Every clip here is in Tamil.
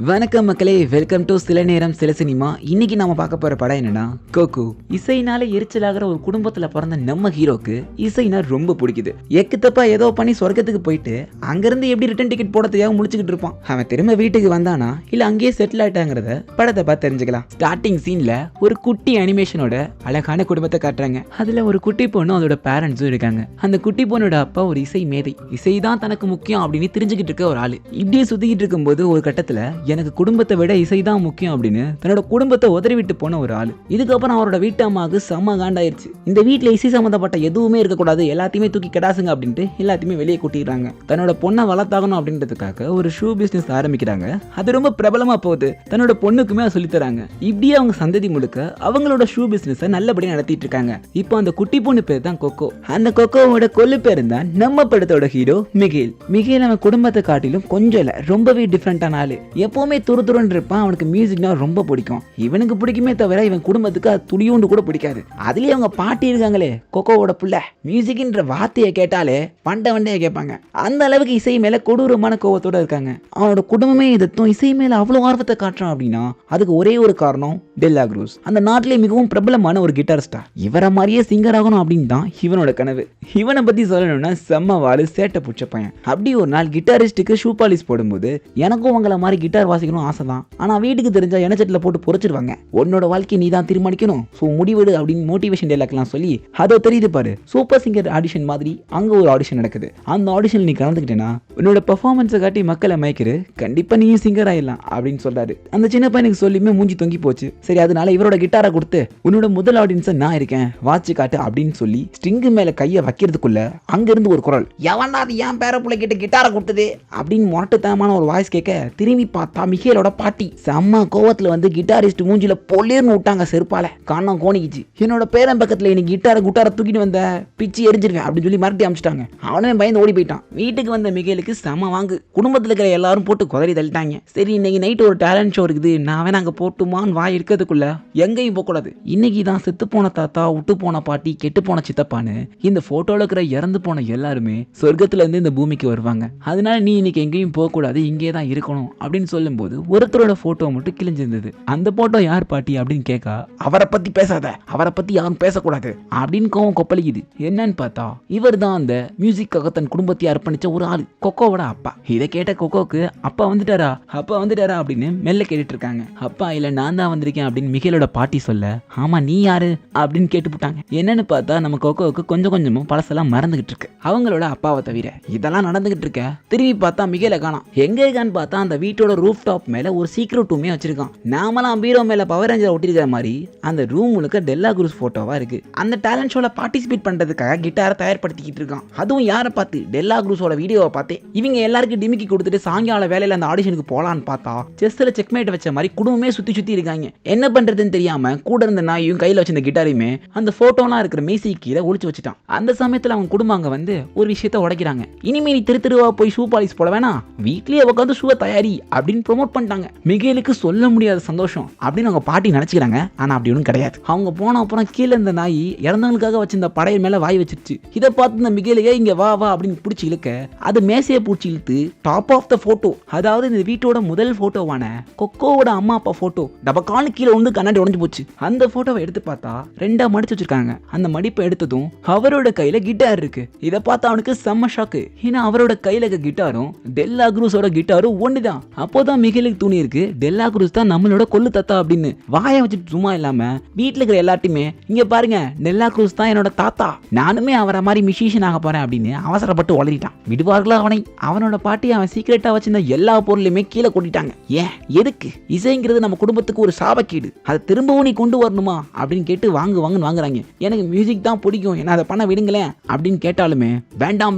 வணக்கம் மக்களே, வெல்கம் டு சில நேரம் சில சினிமா. இன்னைக்கு நாம பார்க்க போற படம் என்னன்னா கோகோ. இசைனால எரிச்சலாகிற ஒரு குடும்பத்துல பிறந்த நம்ம ஹீரோக்கு இசைனா ரொம்ப பிடிக்குது. எக்கு தப்பா ஏதோ பண்ணி சொர்க்கத்துக்கு போயிட்டு அங்கிருந்து எப்படி ரிட்டர்ன் டிக்கெட் போட தெரியாம முடிச்சுக்கிட்டு இருப்பான். அவன் திரும்ப வீட்டுக்கு வந்தானா இல்ல அங்கேயே செட்டில் ஆயிட்டாங்கிறத படத்தை பார்த்து தெரிஞ்சுக்கலாம். ஸ்டார்டிங் சீன்ல ஒரு குட்டி அனிமேஷனோட அழகான குடும்பத்தை காட்டுறாங்க. அதுல ஒரு குட்டி பொண்ணு அதோட பேரண்ட்ஸும் இருக்காங்க. அந்த குட்டி பொண்ணோட அப்பா ஒரு இசை மேதை, இசைதான் தனக்கு முக்கியம் அப்படின்னு தெரிஞ்சுக்கிட்டு இருக்க ஒரு ஆளு. இப்படியே சுத்திக்கிட்டு இருக்கும்போது ஒரு கட்டத்துல எனக்கு குடும்பத்தை விட இசைதான் முக்கியம் அப்படின்னு தன்னோட குடும்பத்தை உதறி விட்டு போன ஒரு ஆளு. இதுக்கப்புறம் அவரோட வீட்டு அம்மாவுக்கு செம்ம காண்டாயிருச்சு. இந்த வீட்டுல இசை சம்பந்தப்பட்ட எதுவுமே இருக்கக்கூடாது, எல்லாத்தையுமே தூக்கி கடாசுங்க அப்படின்ட்டு எல்லாத்தையுமே வெளியே கூட்டிடுறாங்க. தன்னோட பொண்ணை வளர்த்தாகணும் அப்படின்றதுக்காக ஒரு ஷூ பிசினஸ் ஆரம்பிக்கிறாங்க. அது ரொம்ப பிரபலமா போகுது. தன்னோட பொண்ணுக்குமே அதை சொல்லி தராங்க. இப்படியே அவங்க சந்ததி முழுக்க அவங்களோட ஷூ பிசினஸ் நல்லபடியா நடத்திட்டு இருக்காங்க. இப்போ அந்த குட்டி பொண்ணு பேர் தான் கொக்கோ. அந்த கொக்கோவோட கொல்லு பேரு தான் நம்ம படத்தோட ஹீரோ மிகேல். மிகேல் அவன் குடும்பத்தை காட்டிலும் கொஞ்சம் இல்ல ரொம்பவே டிஃப்ரெண்டான ஆளு. எப்பவுமே துருதுருன்னு இருப்பான். அவனுக்கு மியூசிக்னா ரொம்ப பிடிக்கும். இவனுக்கு பிடிக்குமே தவிர இவன் குடும்பத்துக்கு அது துளியோண்டு கூட பிடிக்காது. அதுலயே அவங்க பாட்டி இருக்காங்களே கொக்கோவோட புள்ள, மியூசிக்ன்ற வார்த்தையை கேட்டாலே வண்டையை கேட்பாங்க. அந்த அளவுக்கு இசை மேல கொடூரமான கோவத்தோட இருக்காங்க. அவனோட குடும்பமே எதிர்த்தும் இசை மேல அவ்வளவு ஆர்வத்தை காட்டுறான் அப்படின்னா அதுக்கு ஒரே ஒரு காரணம் டெல்லா குரூஸ். அந்த நாட்டிலே மிகவும் பிரபலமான ஒரு கிட்டார் ஸ்டார். இவரை மாதிரியே சிங்கர் ஆகணும் அப்படின்னு தான் இவனோட கனவு. இவனை பத்தி சொல்லணும்னா செம்ம வாழு, சேட்டை புடிச்ச பையன். அப்படி ஒரு நாள் கிட்டாரிஸ்டுக்கு ஷூ பாலிஷ் போடும்போது எனக்கும் உங்களை மாதிரி கிட்டார் வாசிக்கணும் ஆசை தான், ஆனா வீட்டுக்கு தெரிஞ்சா எண்ணச்சட்டில் போட்டு பொறிச்சிருவாங்க, உன்னோட வாழ்க்கை நீ தான் தீர்மானிக்கணும், ஸோ முடிவெடு அப்படின்னு மோட்டிவேஷன் டைலாக்லாம் சொல்லி அதோ தெரியுது பாரு சூப்பர் சிங்கர் ஆடிஷன் மாதிரி அங்க ஒரு ஆடிஷன் நடக்குது. அந்த ஆடிஷன் நீ கலந்துக்கிட்டேன்னா உன்னோட பெர்ஃபார்மன்ஸை காட்டி மக்களை மயக்கிரு, கண்டிப்பா நீயும் சிங்கர் ஆயிடலாம் அப்படின்னு சொல்றாரு. அந்த சின்ன பையனுக்கு சொல்லியுமே மூஞ்சி தொங்கி போச்சு. சரி, அதனால இவரோட கிட்டாரை கொடுத்து உன்னோட முதல் ஆடியன்ஸை நான் இருக்கேன் வாட்சி காட்டு அப்படின்னு சொல்லி ஸ்ட்ரிங்கு மேல கையை வைக்கிறதுக்குள்ள அங்கிருந்து ஒரு குரல், எவன்டா அது என் பேர பிள்ளை கிட்ட கிட்டாரை கொடுத்தது அப்படின்னு மொரட்டுத்தனமான ஒரு வாய்ஸ் கேட்க திரும்பி பார்த்தா மிகேலோட பாட்டி செம்ம கோவத்துல வந்து கிட்டாரிஸ்ட் மூஞ்சில பொல்லேர்னு விட்டாங்க செருப்பால. காரணம் கோணிக்குச்சு. என்னோட பேரன் பக்கத்துல இன்னைக்கு கிட்டாரை தூக்கிட்டு வந்த பிச்சு எரிஞ்சிருக்கேன் அப்படின்னு சொல்லி மிரட்டி அமிச்சிட்டாங்க. அவனே பயந்து ஓடி போயிட்டான். வீட்டுக்கு வந்த மிகேலுக்கு செம வாங்கு. குடும்பத்துல இருக்கிற எல்லாரும் போட்டு குதறி தள்ளிட்டாங்க. சரி, இன்னைக்கு நைட் ஒரு டேலண்ட் ஷோ இருக்குது, நான் வேணா அங்க போட்டுமான்னு வாய் இருக்கிறதுக்குள்ள எங்கேயும் போக கூடாது. இன்னைக்கு தான் செத்து போன தாத்தா, விட்டு போன பாட்டி, கெட்டு போன சித்தப்பான்னு இந்த போட்டோல இருக்கிற இறந்து போன எல்லாருமே சொர்க்கத்துல இருந்து இந்த பூமிக்கு வருவாங்க. அதனால நீ இன்னைக்கு எங்கேயும் போக கூடாது, இங்கே தான் இருக்கணும் அப்படின்னு சொல்லும்போது ஒருத்தரோட போட்டோ மட்டும் கிழிஞ்சிருந்தது. அந்த போட்டோ யார் பாட்டி அப்படின்னு கேட்கா, அவரை பத்தி பேசாத, அவரை பத்தி யாரும் பேசக்கூடாது அப்படின்னு கோவம் கொப்பளிக்குது. என்னன்னு பார்த்தா இவர் தான் அந்த மியூசிக்காக தன் குடும்பத்தை அர்ப்பணிச்ச ஒரு ஆளு, கொக்கோவோட அப்பா. இதை கேட்ட கொக்கோக்கு அப்பா வந்துட்டாரா அப்படின்னு மெல்ல கேட்டுட்டு இருக்காங்க. அப்பா இல்ல, நான் தான் வந்திருக்கேன் அப்படின்னு மிகேலோட பாட்டி சொல்ல, ஆமா நீ யாரு அப்படின்னு கேட்டுப்புட்டாங்க. என்னன்னு பார்த்தா நம்ம கொக்கோவுக்கு கொஞ்சம் கொஞ்சமும் பழசெல்லாம் மறந்துகிட்டு இருக்கு, அவங்களோட அப்பாவை தவிர. இதெல்லாம் நடந்துகிட்டு இருக்க திரும்பி பார்த்தா மிகேல காணோம். எங்க இருக்கான்னு பார்த்தா அந்த வீட்டோட ரூஃப் டாப் மேல ஒரு சீக்ரெட் ரூமே வச்சிருக்கான். நாமெல்லாம் பீரோ மேல பவர் ரேஞ்சர் ஒட்டிருக்கிற மாதிரி அந்த ரூம் முழுக்க டெல்லா குரூஸ் போட்டோவா இருக்கு. அந்த டேலண்ட் ஷோல பார்ட்டிசிபேட் பண்றதுக்காக கிட்டாரை தயார்படுத்திக்கிட்டு இருக்கான். அதுவும் யாரை பார்த்து? டெல்லா குரூஸோட வீடியோவை பார்த்து. இவங்க எல்லாருக்கும் டிமிக்கி கொடுத்துட்டு சாயங்கால வேலையில அந்த ஆடிஷனுக்கு போலான்னு பார்த்தா செஸ்ல செக்மேட் வச்ச மாதிரி குடும்பமே சுத்தி இருக்காங்க. என்ன பண்றதுன்னு தெரியாம கூட இருந்த நாயும் கையில வச்சிருந்த கிட்டாரையுமே அந்த போட்டோலாம் இருக்கிற மேசி கீழே ஒளிச்சு வச்சுட்டான். அந்த சமயத்துல அவங்க குடும்பம் அங்க வந்து ஒரு விஷயத்த உடைக்கிறாங்க. இனிமே நீ தெருவா போய் ஷூ பாலிஷ் போட வேணாம், வீட்லயே உட்காந்து ஷூவை தயாரி அப்படின்னு ப்ரோமோட் பண்ணிட்டாங்க. மிகேலுக்கு சொல்ல முடியாத சந்தோஷம் அப்படின்னு அவங்க பாட்டி நினைச்சுக்கிறாங்க. ஆனா அப்படி ஒன்றும் கிடையாது. அவங்க போன அப்புறம் கீழே இருந்த நாய் இறந்தவங்களுக்காக வச்சிருந்த படையல் மேல வாய் வச்சிருச்சு. இதை பார்த்து இந்த மிகேலையே இங்க வா வா அப்படின்னு பிடிச்சி இழுக்க அது மேசையை பிடிச்சி இழுத்து டாப் ஆஃப் த போட்டோ, அதாவது இந்த வீட்டோட முதல் போட்டோவான கொக்கோவோட அம்மா அப்பா போட்டோ டபக்காலு கீழே வந்து கண்ணாடி உடைஞ்சு போச்சு. அந்த போட்டோவை எடுத்து பார்த்தா ரெண்டா மடிச்சு வச்சிருக்காங்க. அந்த மடிப்பை எடுத்ததும் அவரோட கையில கிட்டார் இருக்கு. இதை பார்த்தா அவனுக்கு செம்ம ஷாக்கு. ஏன்னா அவரோட கையில கிட்டாரும் டெல்லா குரூஸோட கிட்டாரும் ஒண்ணுதான். அப்போதான் மிகேலுக்கு தூணி இருக்கு, டெல்லா குரூஸ் தான் நம்மளோட கொல்லு தாத்தா அப்படின்னு. வாயை வச்சுட்டு சும்மா இல்லாம வீட்டுல இருக்கிற எல்லாத்தையுமே இங்க பாருங்க, டெல்லா குரூஸ் தான் என்னோட தாத்தா, நானுமே அவரை மாதிரி மியூசிஷியன் ஆக போறேன் அப்படின்னு அவசரப்பட்டு வளரிட்டான். விடுவார்களா அவனை? அவனோட பாட்டி அவன் சீக்கிரட்டா வச்சிருந்த எல்லா பொருளையுமே கீழே கொட்டிட்டாங்க. ஏன் எதுக்கு? இசைங்கிறது நம்ம குடும்பத்துக்கு ஒரு சாபக்கீடு, அதை திரும்பவும் நீ கொண்டு வரணுமா அப்படின்னு கேட்டு வாங்குன்னு வாங்குறாங்க. எனக்கு மியூசிக் தான் பிடிக்கும், என்ன அதை பண்ண விடுங்களேன் அப்படின்னு கேட்டாலுமே வேண்டாம்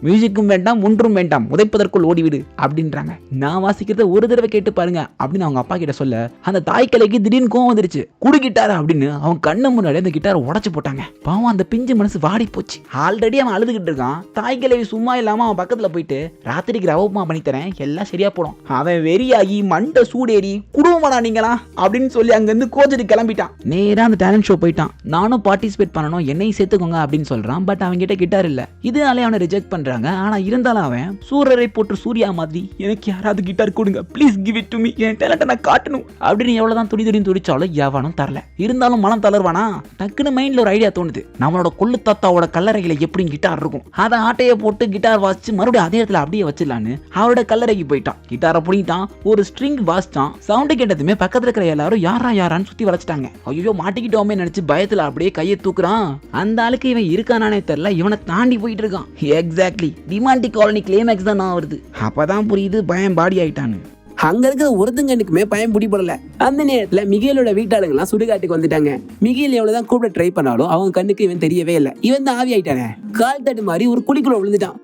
மியூசிக்கும் வேண்டாம், ஒன்றும் வேண்டாம், உதைப்பதற்குள் ஓடிவிடு அப்படின்றாங்க. நான் வாசிக்கிறத ஒரு தடவை கேட்டு பாருங்க அப்படின்னு அவங்க அப்பா கிட்ட சொல்ல அந்த தாய் கலைக்கு திடீர்னு கோவம் வந்துருச்சு. குடு கிட்டார் அப்படின்னு அவன் கண்ணு முன்னாடி அந்த கிட்டாரை உடைச்சு போட்டாங்க. பாவம் அந்த பிஞ்சு மனசு வாடி போச்சு. ஆல்ரெடி அவன் அழுதுகிட்டு இருக்கான். தாய் கிளவி சும்மா இல்லாம அவன் பக்கத்துல போயிட்டு ராத்திரிக்கு ரவமா பண்ணி தரேன், எல்லாம் சரியா போடும். அவன் வெறியாகி மண்டை சூடேறி குடும்பமாடா நீங்களா அப்படின்னு சொல்லி அங்கிருந்து கோச்சிட்டு கிளம்பிட்டான். நேரா அந்த டேலண்ட் ஷோ போயிட்டான். நானும் பார்ட்டிசிபேட் பண்ணணும், என்னையும் சேர்த்துக்கோங்க அப்படின்னு சொல்றான். பட் அவன் கிட்ட கிட்டார் இல்ல. இதனாலே அவனை ரிஜெக்ட் பண்றாங்க. ஆனா இருந்தாலும் அவன் சூரரை போட்டு சூர்யா மாதிரி எனக்கு யாராவது கிட்டார் கொடுங்க, please give it to me, என் டேலண்ட்டை நான் காட்டணும் அப்படின்னு எவ்வளவுதான் துடிதுடின்னு துடிச்சாலும் எவனும் தரல. இருந்தாலும் மனம் தளர்வானா? டக்குன்னு மைண்ட்ல ஒரு ஐடியா தோணுது. நம்மளோட கொள்ளு தாத்தாவோட கல்லறையில எப்படி கிட்டார் இருக்கும், அதை ஆட்டையை போட்டு கிட்டார் வாசிச்சு மறுபடியும் அதே இடத்துல அப்படியே வச்சிடலான்னு அவரோட கல்லறைக்கு போயிட்டான். கிட்டாரை புடிங்கிட்டான், ஒரு ஸ்ட்ரிங் வாசிச்சான். சவுண்டு கேட்டதுமே பக்கத்துல இருக்கிற எல்லாரும் யாரா யாரான்னு சுத்தி வளைச்சிட்டாங்க. ஐயோ மாட்டிக்கிட்டோமே நினைச்சு பயத்துல அப்படியே கையை தூக்குறான். அந்த ஆளுக்கு இவன் இருக்கானே தெரியல, இவனை தாண்டி போயிட்டு இருக்கான். எக்ஸாக்ட்லி டிமாண்டி காலனி கிளைமேக்ஸ் தான் நான் வருது. அப்பதான் புரியுது பயம் பாடி ஆயிட்டான்னு. அங்க இருக்கிற ஒருத்தங்கனுக்குமே பயம் பிடிபடல. அந்த நேரத்துல மிகேலோட வீட்டாளுங்க எல்லாம் சுடுகாட்டுக்கு வந்துட்டாங்க. மிகேல் எவ்வளவுதான் கூப்பிட ட்ரை பண்ணாலும் அவங்க கண்ணுக்கு இவன் தெரியவே இல்லை. இவன் தான் ஆவி ஆயிட்டானே. கால் தட்டு மாதிரி ஒரு குழிக்குள்ள விழுந்துட்டான்.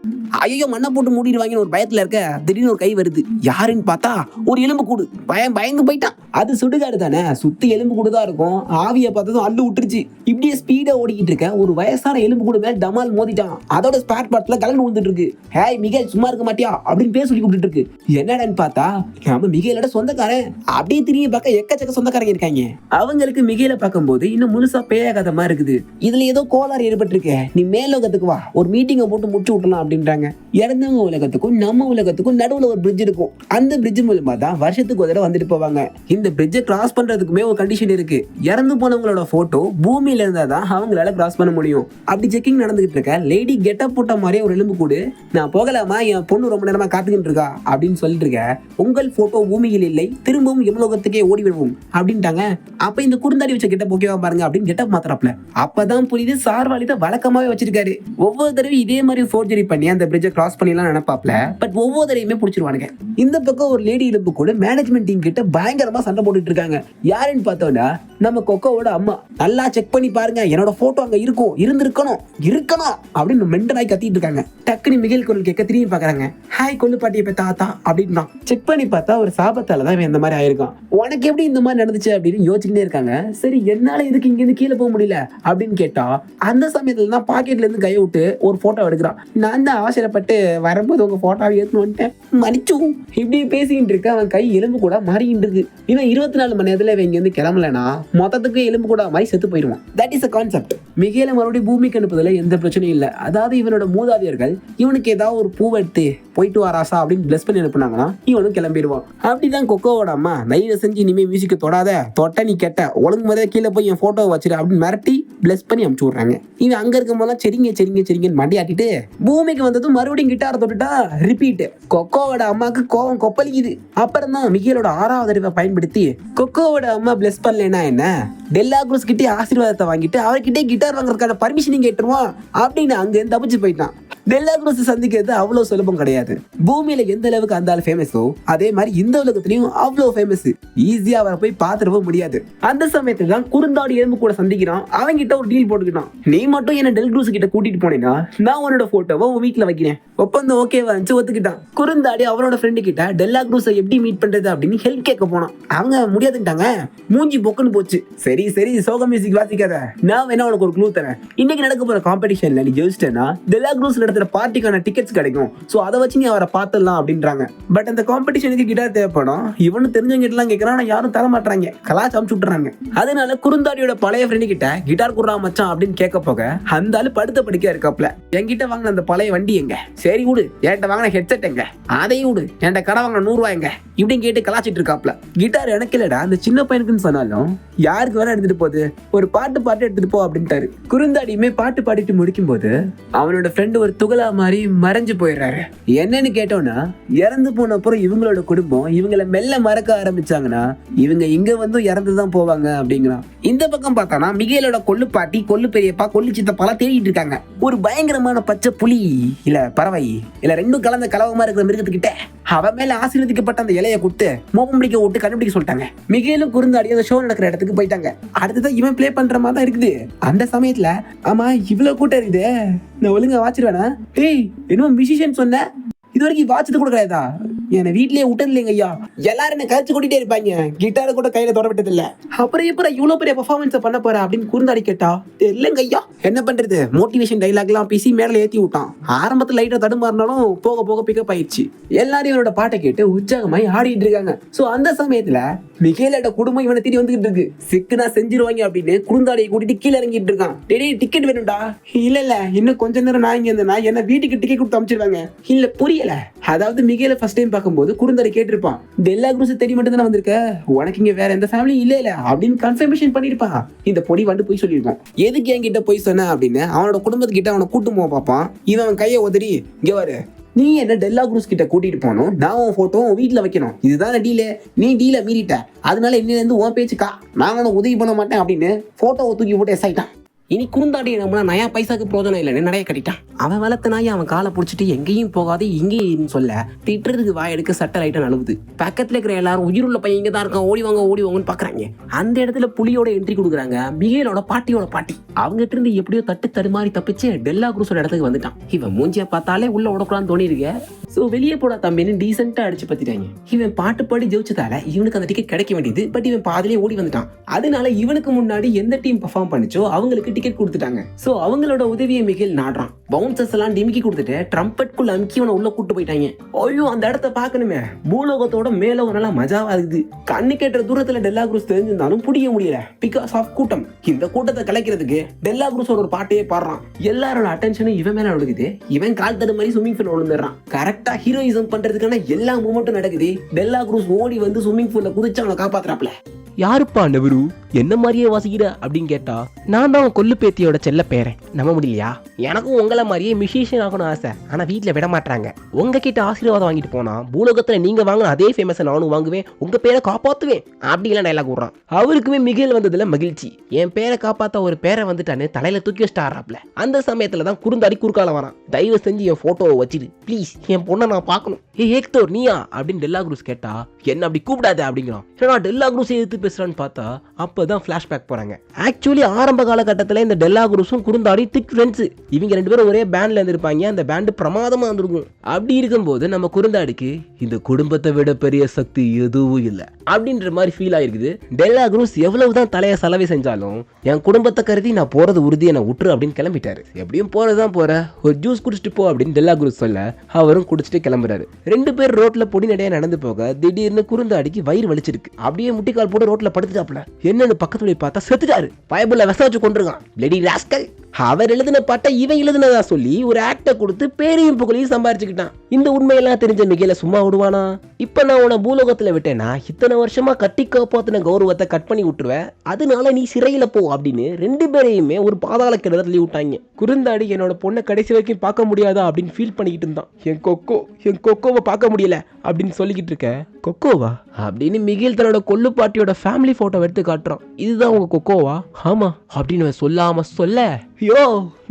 ஐயோ மண்ணை போட்டு மூடிடுவாங்கன்னு ஒரு பயத்துல இருக்க திடீர்னு ஒரு கை வருது. யாருன்னு பார்த்தா ஒரு எலும்பு கூடு. பயந்து போயிட்டான். அது சுடுகாடு தானே, சுத்தி எலும்பு கூடு தான் இருக்கும். ஆவியை பார்த்ததும் அள்ளு விட்டுருச்சு. இப்படியே ஸ்பீடா ஓடிக்கிட்டு இருக்க ஒரு வயசான எலும்பு கூடு மேல டமால் மோதிட்டான். அதோட ஸ்பேர் பார்ட்ல கலந்து விழுந்துட்டு இருக்கு. ஹேய் மிகேல் சும்மா இருக்க மாட்டியா அப்படின்னு பேர் சொல்லி கூப்பிட்டு இருக்கு. என்னடான்னு பார்த்தா நம்ம மிகேலோட சொந்தக்காரன். அப்படியே திரும்பி பார்க்க எக்கச்சக்க சொந்தக்காரங்க இருக்காங்க. அவங்களுக்கு மிகேல பார்க்கும்போது இன்னும் முழுசா பேயாகாத மாதிரி இருக்குது. இதுல ஏதோ கோளாறு ஏற்பட்டு இருக்கு, நீ மேலோகத்துக்கு வா, ஒரு மீட்டிங்கை போட்டு முடிச்சு விட்டலாம் அப்படின்றாங்க. இறந்தவங்க உலகத்துக்கும் நம்ம உலகத்துக்கும் நடுவுல ஒரு பிரிட்ஜ் இருக்கும். அந்த பிரிட்ஜ் மூலமா தான் வருஷத்துக்கு ஒரு தடவை வந்துட்டு போவாங்க. இந்த பிரிட்ஜை கிராஸ் பண்றதுக்குமே ஒரு கண்டிஷன் இருக்கு. இறந்து போனவங்களோட போட்டோ பூமியில இருந்தா தான் அவங்களால கிராஸ் பண்ண முடியும். அப்படி செக்கிங் நடந்துகிட்டு இருக்க லேடி கெட்டப் போட்ட மாதிரியே ஒரு எலும்பு கூடு, நான் போகலாமா, என் பொண்ணு ரொம்ப நேரமா காத்துக்கிட்டு இருக்கா அப்படின்னு சொல்லிட்டு இருக்க. உங்கள் போட்டோ பூமியில் இல்லை, திரும்பவும் எம்லோகத்துக்கே ஓடி விடுவோம் அப்படின்ட்டாங்க. அப்ப இந்த குறுந்தாடி வச்ச கெட்டப் ஓகேவா பாருங்க அப்படின்னு கெட்டப் மாத்திரப்பல. அப்பதான் புரியுது சார்வாலித வழக்கமாவே வச்சிருக்காரு. ஒவ்வொரு தடவையும் இதே மாதிரி ஃபோர்ஜரி பண்ணி அந்த பிரிட்ஜை கிராஸ் பண்ணிலாம் நினைப்பாப்ல. பட் ஒவ்வொரு தடவையுமே பிடிச்சிருவானுங்க. இந்த பக்கம் ஒரு லேடி எலும்பு கூட மேனேஜ்மெண்ட் டீம் கிட்ட பயங்கரமா சண்டை போட்டுட்டு இருக்காங்க. யாருன்னு பார்த்தோம்னா நம்ம கொக்கோவோட அம்மா. நல்லா செக் பண்ணி பாருங்க, என்னோட போட்டோ அங்க இருந்திருக்கணும் அப்படின்னு மெண்டனாய் கத்திட்டு இருக்காங்க. டக்குனு மிகேல் குரல் கேட்க திரும்பி பாக்குறாங்க. ஹாய் கொள்ளு பாட்டியை பெத்த ஆத்தா அப்படின்னா செக் பண்ணி பார்த்தா ஒரு சாபத்தால தான் இந்த மாதிரி ஆயிருக்கான். உனக்கு எப்படி இந்த மாதிரி நடந்துச்சு அப்படின்னு யோசிச்சுட்டே இருக்காங்க. சரி என்னால எதுக்கு இங்க இருந்து கீழே போக முடியல அப்படின்னு கேட்டா அந்த சமயத்துல தான் பாக்கெட்ல இருந்து கையை விட்டு ஒரு போட்டோ எடுக்கிறான். நான் தான் அவசரப்பட்டு வரும்போது உங்க போட்டோவை எடுத்துன்னு வந்துட்டேன், மன்னிச்சு இப்படி பேசிக்கிட்டு இருக்க. அவன் கை எலும்பு கூட மாறிக்கிட்டு இருக்கு. இவன் 24 மணி நேரத்துல இவன் இங்க இருந்து கிளம்பலனா மொத்தத்துக்கு எலும்பு கூட மாதிரி செத்து போயிடுவான். That is a concept. மிகேல மறுபடியும் பூமிக்கு அனுப்புறதுல எந்த பிரச்சனையும் இல்லை. அதாவது இவனோட மூதாதையர்கள் இவனுக்கு ஏதாவது ஒரு பூவை எடுத்து போயிட்டு வாராசா அப்படின்னு பிளஸ் பண்ணி அனுப்புனாங்கன்னா இவனும் கிளம்பிடுவான். அப்படிதான் கொக்கோவோட அம்மா தயவு செஞ்சு இனிமே மியூசிக்க தொடாத, தொட்ட நீ கெட்ட, ஒழுங்கு முதல்ல கீழே போய் என் போட்டோ வச்சிரு அப்படின்னு மிரட்டி பிளஸ் பண்ணி அனுப்பிச்சு விடுறாங்க. இவன் அங்க இருக்கும் போதெல்லாம் சரிங்கன்னு மண்டியாட்டிட்டு பூமிக்கு வந்ததும் மறுபடியும் கிட்டாரை தொட்டுட்டா ரிப்பீட். கொக்கோவோட அம்மாக்கு கோவம் கொப்பளிக்குது. அப்புறம் தான் மிகேலோட 6வது அறிவை பயன்படுத்தி கொக்கோவோட அம்மா பிளஸ் பண்ணலன்னா என்ன, டெல்லாக்ரூஸ் கிட்டே ஆசீர்வாதத்தை வாங்கிட்டு அவர்கிட்டே கிட்டார் வாங்குறதுக்கான பர்மிஷன் கேட்டுருவான் அப்படின்னு அங்க இருந்து தப்பிச்சு போயிட்டான். டெல்லாக்ரூஸ் சந்திக்கிறது அவ்வளவு சுலபம் கிடையாது. பூமியில எந்த அளவுக்கு அந்த ஆள் ஃபேமஸோ அதே மாதிரி இந்த உலகத்திலையும் அவ்வளவு ஃபேமஸ். ஈஸியா அவரை போய் பார்த்துடவும் முடியாது. அந்த சமயத்துல தான் குறுந்தாடி எலும்பு கூட சந்திக்கிறான். அவங்க கிட்ட ஒரு டீல் போட்டுக்கிட்டான். நீ மட்டும் என்ன டெல்க்ரூஸ் கிட்ட கூட்டிட்டு போனேன்னா நான் உன்னோட போட்டோவை உன் வீட்டுல வைக்கிறேன். ஒப்பந்தம் ஓகேவா ஒத்துக்கிட்டான். குறுந்தாடி அவனோட ஃப்ரெண்டு கிட்ட டெல்லாக்ரூஸை எப்படி மீட் பண்றது அப்படின்னு ஹெல்ப் கேட்க போனான். அவங்க முடியாதுட்டாங்க. மூஞ்சி பொக்குன்னு போச்சு. சரி சோக மியூசிக் வாசிக்காத, நான் வேணா உனக்கு ஒரு க்ளூ தரேன். இன்னைக்கு நடக்க போற காம்படிஷன்ல நீ ஜெயிச்சிட்டேன்னா டெல்லாக்ரூஸ் நடத்துற பார்ட்டிக்கான டிக்கெட்ஸ் கிடைக்கும். சோ அதை வச்சு நீ அவரை பார்த்துடலாம் அப்படின்றாங்க. பட் அந்த காம்படிஷனுக்கு கிட்டார் தேவைப்படும். இவனு தெரிஞ்சவங்க கிட்ட எல்லாம் கேட்கறான், யாரும் தர மாட்டாங்க, கலாச்சு அமுச்சு விட்டுறாங்க. அதனால குறுந்தாடியோட பழைய ஃப்ரெண்டு கிட்ட கிட்டார் குடுறா மச்சான் அப்படின்னு கேட்க போக அந்த ஆளு படுத்த படிக்க இருக்காப்ல. என்கிட்ட வாங்கின அந்த பழைய வண்டி எங்க, சரி விடு, என்கிட்ட வாங்கின ஹெட்செட் எங்க, அதையும் விடு, என்கிட்ட கடை வாங்கின 100 ரூபாய் எங்க இப்படின்னு கேட்டு கலாச்சிட்டு இருக்காப்ல. கிட்டார் எனக்கு இல்லடா, அந்த சின்ன பையனுக்குன்னு சொன்னாலும் யாருக்கு வேணா எடுத்துட்டு போகுது, ஒரு பாட்டு எடுத்துட்டு போ அப்படின்ட்டாரு. குறுந்தாடியுமே பாட்டு பாடிட்டு முடிக்கும் போது அவனோட ஃப்ரெண்டு ஒரு துகளா மாதிரி மறைஞ்சு போயிடுறாரு. என்னன்னு கேட்டோம்னா இறந்து போன அப்புறம் இவங்களோட குடும்பம் இவங்களை மெல்ல மறக்க ஆரம்பிச்சாங்கன்னா இவங்க இங்க வந்து இறந்துதான் போவாங்க அப்படிங்கிறான். இந்த பக்கம் பார்த்தானா மிகேலோட கொள்ளு பாட்டி, கொள்ளு பெரியப்பா, கொள்ளு சித்தப்பாலாம் தேடிட்டு இருக்காங்க. ஒரு பயங்கரமான பச்சை புலி இல்ல பறவை இல்ல ரெண்டும் கலந்த கலவமா இருக்கிற மிருகத்துக்கிட்ட அவன் மேல ஆசீர்வதிக்கப்பட்ட அந்த இலையை கொடுத்து மோப்பம் பிடிக்க விட்டு கண்டுபிடிக்க சொல்லிட்டாங்க. மிகேலும் குறுந்தாடி அந்த ஷோ நடக்கிற இடத்துக்கு போயிட்டாங்க. அடுத்ததான் இவன் பிளே பண்ற மாதிரி தான் இருக்குது. அந்த சமயத்துல ஆமா இவ்வளவு கூட்டம் இருக்குது, நான் ஒழுங்கா வாச்சிருவேனா, டேய் என்னமோ மியூசிஷியன் சொன்ன, இது வரைக்கும் வாட்சது கூட கிடையாதா, என்னை வீட்லயே விட்டது இல்லைங்க ஐயா, எல்லாரும் என்ன கழிச்சு கூட்டிட்டே இருப்பாங்க, கிட்டாரை கூட கையில தொட விட்டது இல்ல, அப்புறம் எப்பறம் இவ்வளவு பெரிய பெர்ஃபார்மன்ஸ் பண்ண போற அப்படின்னு குறுந்தாடி கேட்டா இல்லைங்க ஐயா என்ன பண்றது, மோட்டிவேஷன் டைலாக் எல்லாம் பேசி மேல ஏத்தி விட்டான். ஆரம்பத்துல லைட்டா தடுமாறினாலும் போக போக பிக்கப் ஆயிடுச்சு. எல்லாரும் இவனோட பாட்டை கேட்டு உற்சாகமாய் ஆடிட்டு இருக்காங்க. சோ அந்த சமயத்துல மிகேலோட குடும்பம் இவனை தேடி வந்துகிட்டு இருக்கு. சிக்குனா செஞ்சிருவாங்க அப்படின்னு குறுந்தாடியை கூட்டிட்டு கீழே இறங்கிட்டு இருக்கான். டேய் டிக்கெட் வேணும்டா, இல்ல இன்னும் கொஞ்ச நேரம் நான் இங்க இருந்தேன்னா என்ன வீட்டுக்கு டிக்கெட் கொடுத்து அனுப்பிச்சிருவாங்க, இல்ல புரிய புரியல. அதாவது மிகேல ஃபர்ஸ்ட் டைம் பார்க்கும்போது குறுந்தாடி கேட்டிருப்பான், டெல்லா குரூஸ் தெரிய மட்டும் தானே வந்திருக்க, உனக்கு இங்க வேற எந்த ஃபேமிலியும் இல்ல அப்படின்னு கன்ஃபர்மேஷன் பண்ணிருப்பான். இந்த பொடி வந்து போய் சொல்லியிருப்பான். எதுக்கு என்கிட்ட போய் சொன்ன அப்படின்னு அவனோட குடும்பத்துக்கிட்ட அவனை கூட்டு போக பார்ப்பான். இவன் கையை உதறி, இங்க வாரு, நீ என்ன டெல்லா குரூஸ் கிட்ட கூட்டிட்டு போகணும், நான் உன் போட்டோ வீட்டுல வைக்கணும், இதுதானே டீலே, நீ டீலை மீறிட்ட, அதனால இன்னிலிருந்து உன் பேச்சுக்கா, நான் உனக்கு உதவி பண்ண மாட்டேன் அப்படின்னு போட்டோவை தூக்கி போட்டு எஸ் ஆயிட்டான். இனி குறுந்தாடி நம்மளா நயா பைசாக்கு பிரோஜனம் இல்லைன்னு நிறைய கட்டிட்டான். அவன் வளர்த்த நாய் அவன் காலை பிடிச்சிட்டு எங்கேயும் போகாது இங்கேயும் சொல்ல திட்டுறதுக்கு வாய் எடுக்க சட்ட லைட்டன் அழுவுது. பக்கத்துல இருக்கிற எல்லாரும் உயிருள்ள பையன் இங்க தான் இருக்கான், ஓடி வாங்கன்னு பாக்குறாங்க. அந்த இடத்துல புலியோட என்ட்ரி கொடுக்குறாங்க, மிகேலோட பாட்டியோட பாட்டி. அவங்ககிட்ட இருந்து எப்படியோ தடுமாறி தப்பிச்சு டெல்லா குரூஸோட இடத்துக்கு வந்துட்டான். இவன் மூஞ்சிய பார்த்தாலே உள்ள உடக்கூடான்னு தோணி இருக்க. சோ வெளியே போட தம்பின்னு டீசென்ட்டா அடிச்சு பத்திட்டாங்க. இவன் பாட்டு பாடி ஜெயிச்சதால இவனுக்கு அந்த டிக்கெட் கிடைக்க வேண்டியது. பட் இவன் பாதிலே ஓடி வந்துட்டான். அதனால இவனுக்கு முன்னாடி எந்த டீம் பெர்ஃபார்ம் பண்ணிச்சோ அவங்களுக்கு டிக்கெட் கொடுத்துட்டாங்க. சோ அவங்களோட உதவியை மிகேல் நாடுறான். பவுன்சர்ஸ் எல்லாம் டிமிக்கி கொடுத்துட்டு ட்ரம்பெட்குள்ள அமுக்கி அவனை உள்ள கூட்டு போயிட்டாங்க. ஐயோ அந்த இடத்த பாக்கணுமே, பூலோகத்தோட மேல ஒரு நல்லா மஜாவா இருக்குது. கண்ணு கேட்ட தூரத்துல டெல்லா குரூஸ் தெரிஞ்சிருந்தாலும் பிடிக்க முடியல, பிகாஸ் ஆஃப் கூட்டம். இந்த கூட்டத்தை கலைக்கிறதுக்கு டெல்லா குரூஸோட ஒரு பாட்டையே பாடுறான். எல்லாரோட அட்டென்ஷனும் இவன் மேல விழுகுது. இவன் கால் தடு மாதிரி ஸ்விம்மிங் பூல் விழுந்துடுறான். கரெக்டா ஹீரோயிசம் பண்றதுக்கான எல்லா மூமெண்ட்டும் நடக்குது. டெல்லா குரூஸ் ஓடி வந்து ஸ்விம்மிங் பூல்ல குதிச்சு அவனை காப்பாத்துறாப்ல. யாருப்பா நெவரு, என்ன மாதிரியே வாசிக்கிற அப்படின்னு கேட்டா, நான் தான் கொல்லு பேத்தியோட செல்ல பேரன். நம்ப முடியலையா? எனக்கும் உங்களை மாதிரியே மியூசிஷியன் ஆகணும் ஆசை, ஆனா வீட்டுல விட மாட்டாங்க. உங்ககிட்ட ஆசீர்வாதம் வாங்கிட்டு போனா பூலோகத்துல நீங்க வாங்கின அதே ஃபேமஸ் நானும் வாங்குவேன், உங்க பேரை காப்பாத்துவேன் அப்படிலாம் டைலாக் விடுறான். அவருக்குமே மிகேல் வந்ததுல மகிழ்ச்சி. என் பேரை காப்பாத்த ஒரு பேரை வந்துட்டான்னு தலையில தூக்கி வச்சிட்டாராப்ல. அந்த சமயத்துலதான் குறுந்தாடி குறுக்கால வரான். தயவு செஞ்சு என் போட்டோவை வச்சிரு ப்ளீஸ், என் பொண்ணை நான் பார்க்கணும். ஏக்தோர் நீயா அப்படின்னு டெல்லா குரூஸ் கேட்டா, என்ன அப்படி கூப்பிடாத அப்படிங்கிறான். ஏன்னா டெல்லா குரூஸ் எதிர்த்து பேசுறான்னு பார்த்தா அப்பதான் பிளாஷ்பேக் போறாங்க. ஆக்சுவலி ஆரம்ப காலகட்டத்தில் இந்த டெல்லா குரூஸும் குறுந்தாடி திக் ஃப்ரெண்ட்ஸ். இவங்க ரெண்டு பேரும் ஒரே பேண்ட்ல இருந்திருப்பாங்க. அந்த பேண்ட் பிரமாதமா இருந்திருக்கும். அப்படி இருக்கும்போது நம்ம குறுந்தாடிக்கு இந்த குடும்பத்தை விட பெரிய சக்தி எதுவும் இல்லை அப்படின்ற மாதிரி ஃபீல் ஆயிருக்குது. டெல்லா குரூஸ் எவ்வளவுதான் தலைய செலவை செஞ்சாலும் என் குடும்பத்தை கருதி நான் போறது உறுதி, என்ன விட்டுரு அப்படின்னு கிளம்பிட்டாரு. எப்படியும் போறதுதான் போற, ஒரு ஜூஸ் குடிச்சிட்டு போ அப்படின்னு டெல்லா குரூஸ் சொல்ல அவரும் குடிச்சிட்டு கிளம்புறாரு. ரெண்டு பேர் ரோட்ல பொடி நடையா நடந்து போக திடீர்னு குறுந்தாடிக்கு வயிறு வலிச்சிருக்கு. அப்படியே முட்டிக்கால் போட்டு ரோட்ல படுத்துட்டாப்ல. என்னன்னு பக்கத்துல பார்த்தா செத்துட்டாரு. பைபிள்ல விஷம் வச்சு கொண்டிருக்கான். Bloody rascal. அவர் எழுதின பாட்டை இவன் எழுதினதா சொல்லி ஒரு ஆக்டை கொடுத்து பேரையும் புகழையும் சம்பாரிச்சுக்கிட்டான். இந்த உண்மையெல்லாம் தெரிஞ்ச மிகேல சும்மா விடுவானா? இப்ப நான் உன பூலோகத்துல விட்டேன்னா இத்தனை வருஷமா கட்டி காப்பாத்தின கௌரவத்தை கட் பண்ணி விட்டுருவேன், அதனால நீ சிறையில போ அப்படின்னு ரெண்டு பேரையுமே ஒரு பாதாள கிணறு தள்ளி விட்டாங்க. குறுந்தாடி என்னோட பொண்ணை கடைசி வரைக்கும் பார்க்க முடியாதா அப்படின்னு ஃபீல் பண்ணிக்கிட்டு இருந்தான். என் கொக்கோவை பார்க்க முடியல அப்படின்னு சொல்லிக்கிட்டு இருக்க. கொக்கோவா அப்படின்னு மிகேல் தன்னோட கொல்லு பாட்டியோட ஃபேமிலி போட்டோ எடுத்து காட்டுறான். இதுதான் உங்க கொக்கோவா? ஆமா அப்படின்னு சொல்லாம சொல்ல, யோ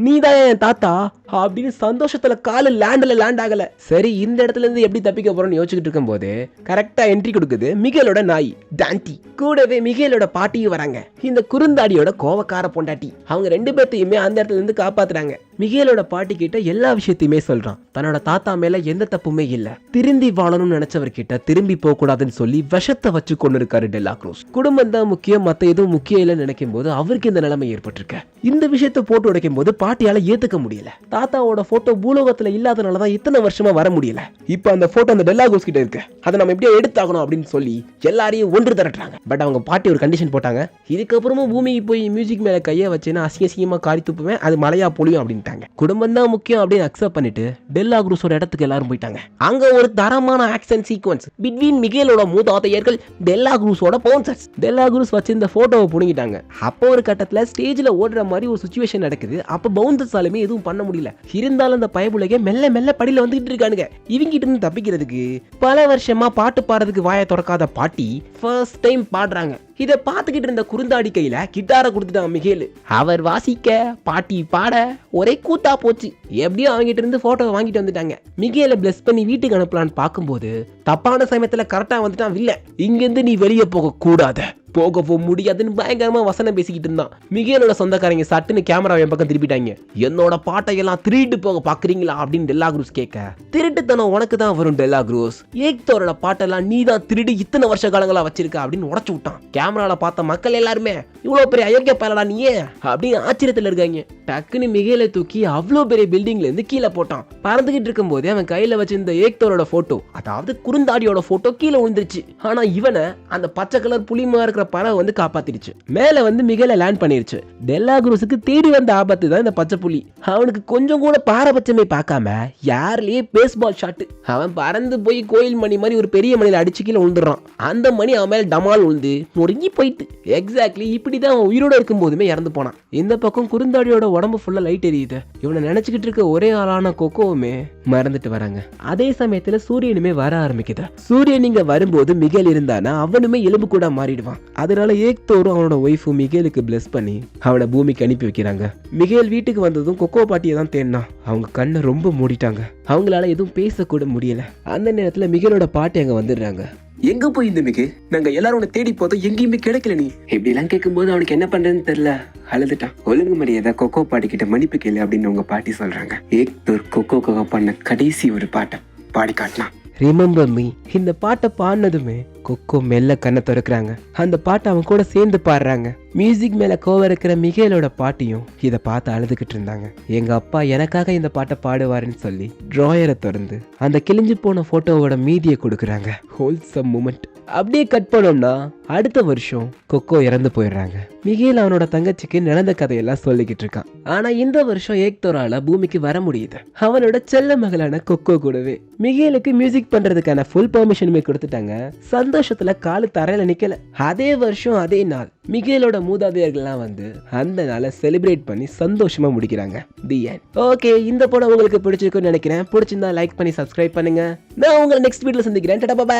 நீதான் என் தாத்தா அப்படின்னு சந்தோஷத்துல காலு லேண்ட் ஆகல. சரி இந்த இடத்துல இருந்து எப்படி தப்பிக்க போறோம்னு யோசிச்சுட்டு இருக்கும் போது கரெக்டா என்ட்ரி கொடுக்குது மிகேலோட நாய் டான்டி. கூடவே மிகேலோட பாட்டியும் வராங்க. இந்த குறுந்தாடியோட கோவக்கார பொண்டாட்டி. அவங்க ரெண்டு பேர்த்தையுமே அந்த இடத்துல இருந்து காப்பாத்துறாங்க. மிகேலோட பாட்டி கிட்ட எல்லா விஷயத்தையுமே சொல்றான். தன்னோட தாத்தா மேல எந்த தப்புமே இல்ல, திரும்பி வாழணும்னு நினைச்சவர்கிட்ட திரும்பி போக கூடாதுன்னு சொல்லி விஷத்தை வச்சு கொண்டு இருக்காரு டெல்லா குரூஸ். குடும்பம் தான் முக்கியம், மத்த எதுவும் முக்கியம் இல்லைன்னு நினைக்கும் போது அவருக்கு இந்த நிலைமை ஏற்பட்டிருக்க. இந்த விஷயத்தை போட்டு உடைக்கும் போது பாட்டியால ஏத்துக்க முடியல. தாத்தாவோட போட்டோ பூலோகத்துல இல்லாதனாலதான் இத்தனை வருஷமா வர முடியல. இப்ப அந்த போட்டோ அந்த டெல்லா குரூஸ் கிட்ட இருக்கு, அதை நம்ம எப்படியோ எடுத்தாகணும் அப்படின்னு சொல்லி எல்லாரையும் ஒன்று திரட்டுறாங்க. பட் அவங்க பாட்டி ஒரு கண்டிஷன் போட்டாங்க, இதுக்கப்புறமும் பூமிக்கு போய் மியூசிக் மேல கைய வச்சேன்னா அசிங்கமா காரி துப்புவேன், அது மழையா பொழியும் அப்படின்ட்டாங்க. குடும்பம் தான் முக்கியம் அப்படின்னு அக்செப்ட் பண்ணிட்டு டெல்லா குரூஸோட இடத்துக்கு எல்லாரும் போயிட்டாங்க. அங்க ஒரு தரமான ஆக்ஷன் சீக்வன்ஸ் பிட்வீன் மிகேலோட மூதாதையர்கள் டெல்லா குரூஸோட பவுன்சர்ஸ். டெல்லா குரூஸ் வச்சு இந்த போட்டோவை புடுங்கிட்டாங்க. அப்போ ஒரு கட்டத்துல ஸ்டேஜ்ல ஓடுற மாதிரி ஒரு சிச்சுவேஷன் நடக்குது. அப்ப பவுன்சர்ஸாலுமே எதுவும் பண்ண முடியல. இருந்தாலும் அந்த பயபுலகே மெல்ல படியில வந்துகிட்டு இருக்கானுங்க. இவங்கிட்ட இருந்து தப்பிக்கிறதுக்கு பல வருஷமா பாட்டு பாடுறதுக்கு வாயை திறக்காத பாட்டி ஃபர்ஸ்ட் டைம் பாடுறாங்க. இதை பார்த்துக்கிட்டு இருந்த குறுந்தாடி கையில கிட்டாரை கொடுத்துட்டான் மிகேல். அவர் வாசிக்க பாட்டி பாட ஒரே கூத்தா போச்சு. எப்படியோ அவங்ககிட்ட இருந்து போட்டோவை வாங்கிட்டு வந்துட்டாங்க. மிகேல பிளஸ் பண்ணி வீட்டுக்கு அனுப்பலான்னு பார்க்கும்போது தப்பான சமயத்துல கரெக்டா வந்துட்டான் வில்ல. இங்கிருந்து நீ வெளியே போக கூடாது, போக முடியாதுன்னு பயங்கரமா வசனம் பேசிக்கிட்டு இருந்தான். மிகேலோட சொந்தக்காரங்க சட்டுன்னு கேமராவை என் பக்கம் திருப்பிட்டாங்க. என்னோட பாட்டையெல்லாம் திருட்டு போக பாக்குறீங்களா அப்படின்னு டெல்லா குரூஸ் கேட்க, திருட்டுத்தனம் உனக்கு தான் வரும் டெல்லா குரூஸ், ஏக்தோரோட பாட்டெல்லாம் நீ தான் திருடி இத்தனை வருஷ காலங்களா வச்சிருக்க அப்படின்னு உடச்சு விட்டான். கேமரால பார்த்த மக்கள் எல்லாருமே இவ்வளவு பெரிய அயோக்கிய பயலடா நீயே அப்படின்னு ஆச்சரியத்துல இருக்காங்க. டக்குன்னு மிகேலை தூக்கி அவ்வளவு பெரிய பில்டிங்ல இருந்து கீழே போட்டான். பறந்துகிட்டு இருக்கும் போதே அவன் கையில வச்சிருந்த ஏக்தோரோட போட்டோ, அதாவது குறுந்தாடியோட போட்டோ கீழே விழுந்துருச்சு. ஆனா இவனை அந்த பச்சை கலர் புலிமா இருக்கிற பறவை வந்து காப்பாத்திடுச்சு. மேல வந்து மிகேல லேண்ட் பண்ணிருச்சு. டெல்லாக்ரூஸுக்கு தேடி வந்த ஆபத்து தான் இந்த பச்சை புலி. அவனுக்கு கொஞ்சம் கூட பாரபட்சமே பார்க்காம யார்லயே பேஸ்பால் ஷாட். அவன் பறந்து போய் கோயில் மணி மாதிரி ஒரு பெரிய மணியில அடிச்சு கீழே விழுந்துடுறான். அந்த மணி அவன் மேல டமால் விழுந்து நொறுங்கி போயிட்டு. எக்ஸாக்ட்லி இப்படிதான் அவன் உயிரோட இருக்கும் போதுமே இறந்து போனான். இந்த பக்கம் குறுந்தாடியோட உடம்பு ஃபுல்லா லைட் எரியுது. இவனை நினைச்சுக்கிட்டு இருக்க ஒரே ஆளான கொக்கோவுமே மறந்துட்டு வராங்க. அதே சமயத்துல சூரியனுமே வர ஆரம்பிக்குது. சூரியன் இங்க வரும்போது மிகேல் இருந்தானா அவனுமே எலும்பு கூட மாறிடுவான். அதனால ஏக்தோரும் அவனோட ஒய்ஃபும் மிகேலுக்கு பிளஸ் பண்ணி அவனை பூமிக்கு அனுப்பி வைக்கிறாங்க. மிகேல் வீட்டுக்கு வந்ததும் கொக்கோ பாட்டியை தான் தேடினான். அவங்க கண்ணை ரொம்ப மூடிட்டாங்க. அவங்களால எதுவும் பேசக்கூட முடியல. அந்த நேரத்துல மிகேலோட பாட்டி அங்க வந்துடுறாங்க. எங்க போய் இந்த மிகு? நாங்க எல்லாரும் உன்னை தேடி போதும் எங்கேயுமே கிடைக்கல. நீ இப்படி எல்லாம் கேட்கும்போது அவனுக்கு என்ன பண்றதுன்னு தெரியல. அழுதுட்டான். ஒழுங்கு மரியாதை கொக்கோ பாட்டி கிட்ட மன்னிப்பு கேளு அப்படின்னு உங்க பாட்டி சொல்றாங்க. ஏக்தோர் கொக்கோக்காக பண்ண கடைசி ஒரு பாட்டை பாடி காட்டினான். Remember me. இந்த பாட்டை பாடினதுமே கொக்கோ மெல்ல கண்ணை திறக்கிறாங்க. அந்த பாட்டை அவன் கூட சேர்ந்து பாடுறாங்க. மியூசிக் மேல கோவம் இருக்கிற மிகேலோட பாட்டியும் இதை பார்த்து அழுதுகிட்டு இருந்தாங்க. எங்க அப்பா எனக்காக இந்த பாட்டை பாடுவாருன்னு சொல்லி டிராயரை திறந்து அந்த கிழிஞ்சு போன போட்டோவோட மீதியை கொடுக்குறாங்க. Wholesome moment. அப்படியே கட் பண்ணோம்னா அடுத்த வருஷம் கொக்கோ இறந்து போயிடுறாங்க. மிகேல் அவனோட தங்கச்சிக்கு நடந்த கதையெல்லாம் சொல்லிக்கிட்டு இருக்கான். ஆனா இந்த வருஷம் ஏக்தோரால பூமிக்கு வர முடியுது. அவனோட செல்ல மகளான கொக்கோ கூடவே. மிகேலுக்கு மியூசிக் பண்றதுக்கான ஃபுல் பெர்மிஷனுமே கொடுத்துட்டாங்க. சந்தோஷத்துல காலு தரையில நிக்கல. அதே வருஷம் அதே நாள் மிகேலோட மூதாதையர்கள்லாம் வந்து அந்த நாளை செலிப்ரேட் பண்ணி சந்தோஷமா முடிக்கிறாங்க. The end. ஓகே, இந்த படம் உங்களுக்கு பிடிச்சிருக்குன்னு நினைக்கிறேன். பிடிச்சிருந்தா லைக் பண்ணி சப்ஸ்கிரைப் பண்ணுங்க. நான் உங்களை நெக்ஸ்ட் வீடியோல சந்திக்கிறேன். Tata bye.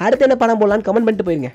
அடுத்து என்ன படம் போடலாம்னு கமெண்ட் பண்ணிட்டு போயிருங்க.